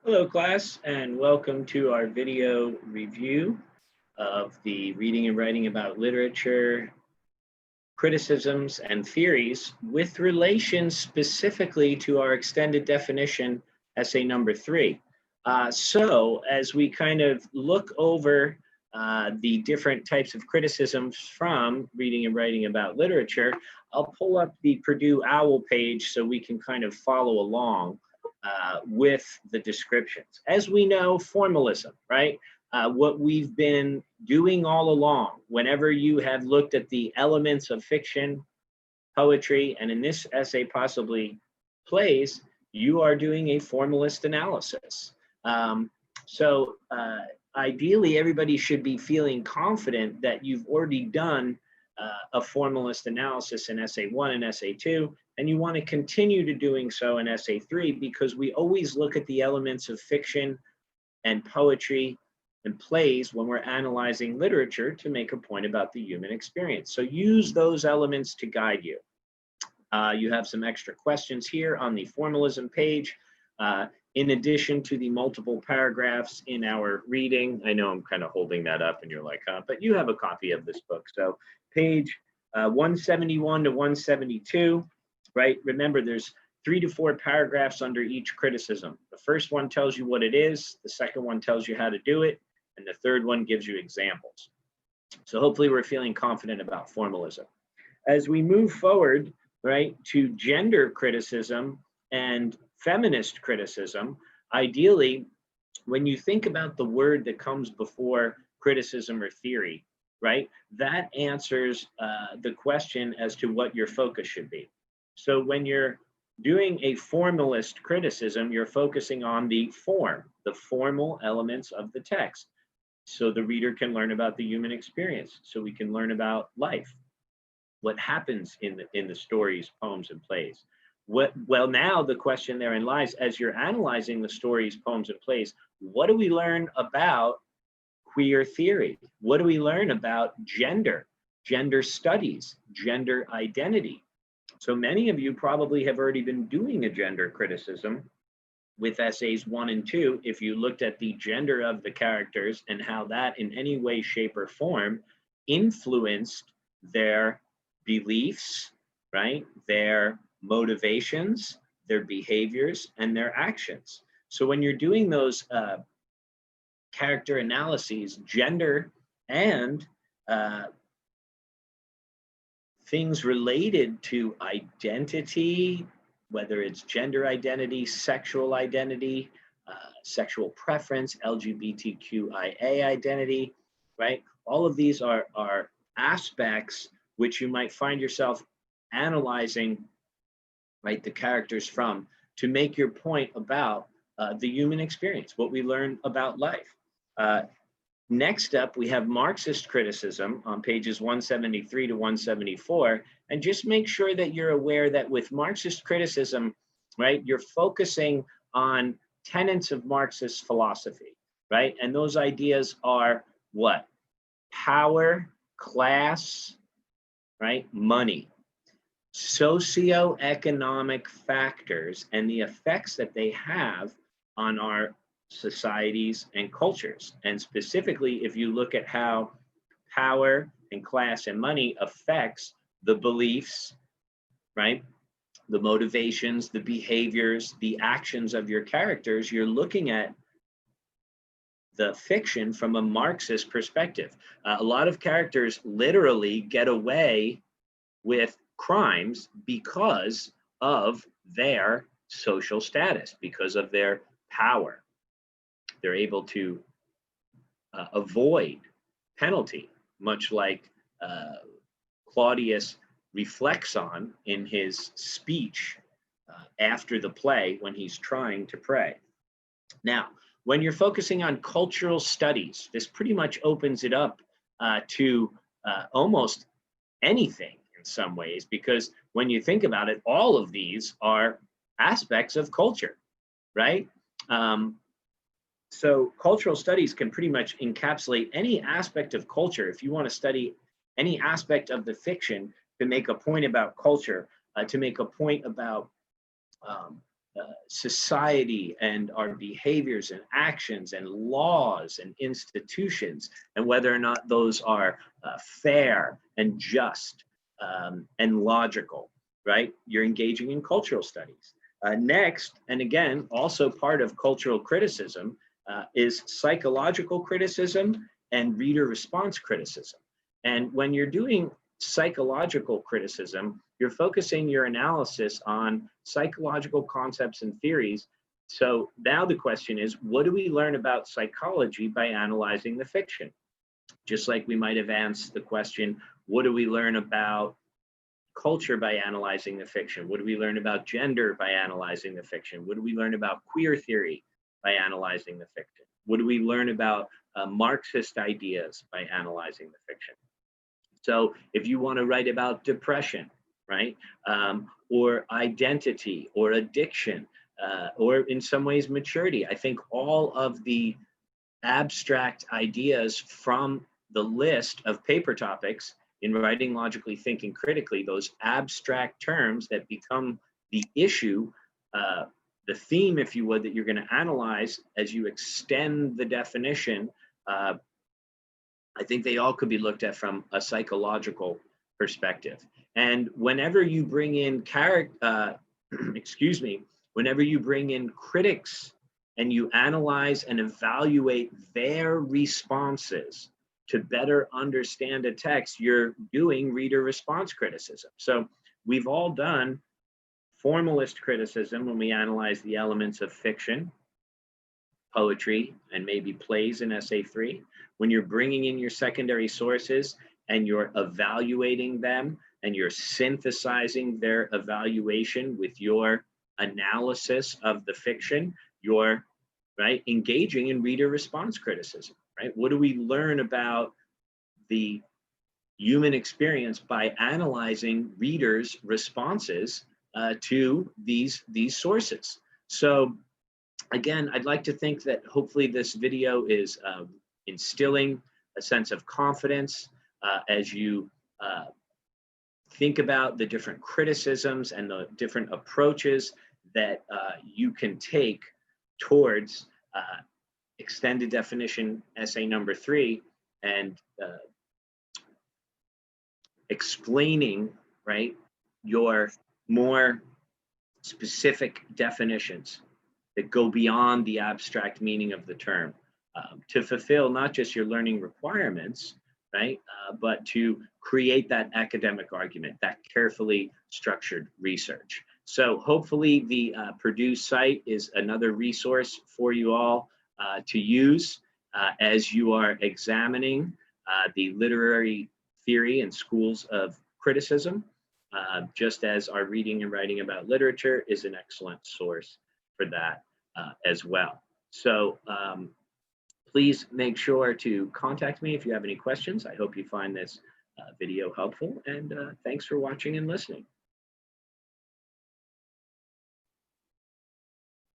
Hello class and welcome to our video review of the reading and writing about literature, criticisms and theories with relation specifically to our extended definition essay number 3. So as we kind of look over the different types of criticisms from reading and writing about literature, I'll pull up the Purdue OWL page so we can kind of follow along with the descriptions. As we know, formalism, right? What we've been doing all along, whenever you have looked at the elements of fiction, poetry, and in this essay possibly plays, you are doing a formalist analysis. So ideally, everybody should be feeling confident that you've already done a formalist analysis in essay 1 and essay 2, and you want to continue to doing so in essay 3 because we always look at the elements of fiction and poetry and plays when we're analyzing literature to make a point about the human experience. So use those elements to guide you. You have some extra questions here on the formalism page. In addition to the multiple paragraphs in our reading, I know I'm kind of holding that up and you're like, huh, but you have a copy of this book. So page 171 to 172, right? Remember, there's 3 to 4 paragraphs under each criticism. The first one tells you what it is, the second one tells you how to do it, and the third one gives you examples. So hopefully we're feeling confident about formalism. As we move forward, right, to gender criticism and feminist criticism, ideally, when you think about the word that comes before criticism or theory, right, that answers the question as to what your focus should be. So when you're doing a formalist criticism, you're focusing on the form, the formal elements of the text. So the reader can learn about the human experience. So we can learn about life, what happens in the stories, poems, and plays. Well, now the question therein lies, as you're analyzing the stories, poems, and plays, what do we learn about queer theory? What do we learn about gender, gender studies, gender identity? So many of you probably have already been doing a gender criticism with essays 1 and 2, if you looked at the gender of the characters and how that in any way, shape, or form influenced their beliefs, right? Their motivations, their behaviors, and their actions. So when you're doing those character analyses, gender and things related to identity, whether it's gender identity, sexual preference, LGBTQIA identity, right? All of these are aspects which you might find yourself analyzing, right, the characters from to make your point about the human experience, what we learn about life. Next up, we have Marxist criticism on pages 173 to 174. And just make sure that you're aware that with Marxist criticism, right, you're focusing on tenets of Marxist philosophy, right? And those ideas are what? Power, class, right? Money, socioeconomic factors, and the effects that they have on our societies and cultures. And specifically, if you look at how power and class and money affects the beliefs, right? The motivations, the behaviors, the actions of your characters, you're looking at the fiction from a Marxist perspective. A lot of characters literally get away with crimes because of their social status, because of their power. They're able to avoid penalty, much like Claudius reflects on in his speech after the play when he's trying to pray. Now, when you're focusing on cultural studies, this pretty much opens it up to almost anything in some ways, because when you think about it, all of these are aspects of culture, right? So cultural studies can pretty much encapsulate any aspect of culture. If you want to study any aspect of the fiction to make a point about culture, to make a point about society and our behaviors and actions and laws and institutions, and whether or not those are fair and just and logical, right? You're engaging in cultural studies. Next, and again, also part of cultural criticism is psychological criticism and reader response criticism. And when you're doing psychological criticism, you're focusing your analysis on psychological concepts and theories. So now the question is, what do we learn about psychology by analyzing the fiction? Just like we might have answered the question, what do we learn about culture by analyzing the fiction? What do we learn about gender by analyzing the fiction? What do we learn about queer theory by analyzing the fiction? What do we learn about Marxist ideas by analyzing the fiction? So if you want to write about depression, right, or identity or addiction, or in some ways maturity, I think all of the abstract ideas from the list of paper topics in writing logically, thinking critically, those abstract terms that become the issue, the theme, if you would, that you're going to analyze as you extend the definition, I think they all could be looked at from a psychological perspective. And whenever you bring in whenever you bring in critics and you analyze and evaluate their responses to better understand a text, you're doing reader response criticism. So we've all done formalist criticism when we analyze the elements of fiction, poetry, and maybe plays in essay 3. When you're bringing in your secondary sources and you're evaluating them and you're synthesizing their evaluation with your analysis of the fiction, you're engaging in reader response criticism, right? What do we learn about the human experience by analyzing readers' responses to these sources? So again, I'd like to think that hopefully this video is instilling a sense of confidence as you think about the different criticisms and the different approaches that you can take towards extended definition essay number 3 and explaining, right, your more specific definitions that go beyond the abstract meaning of the term to fulfill not just your learning requirements, right, but to create that academic argument, that carefully structured research. So hopefully the Purdue site is another resource for you all to use as you are examining the literary theory and schools of criticism, just as our reading and writing about literature is an excellent source for that as well. So please make sure to contact me if you have any questions. I hope you find this video helpful, and thanks for watching and listening.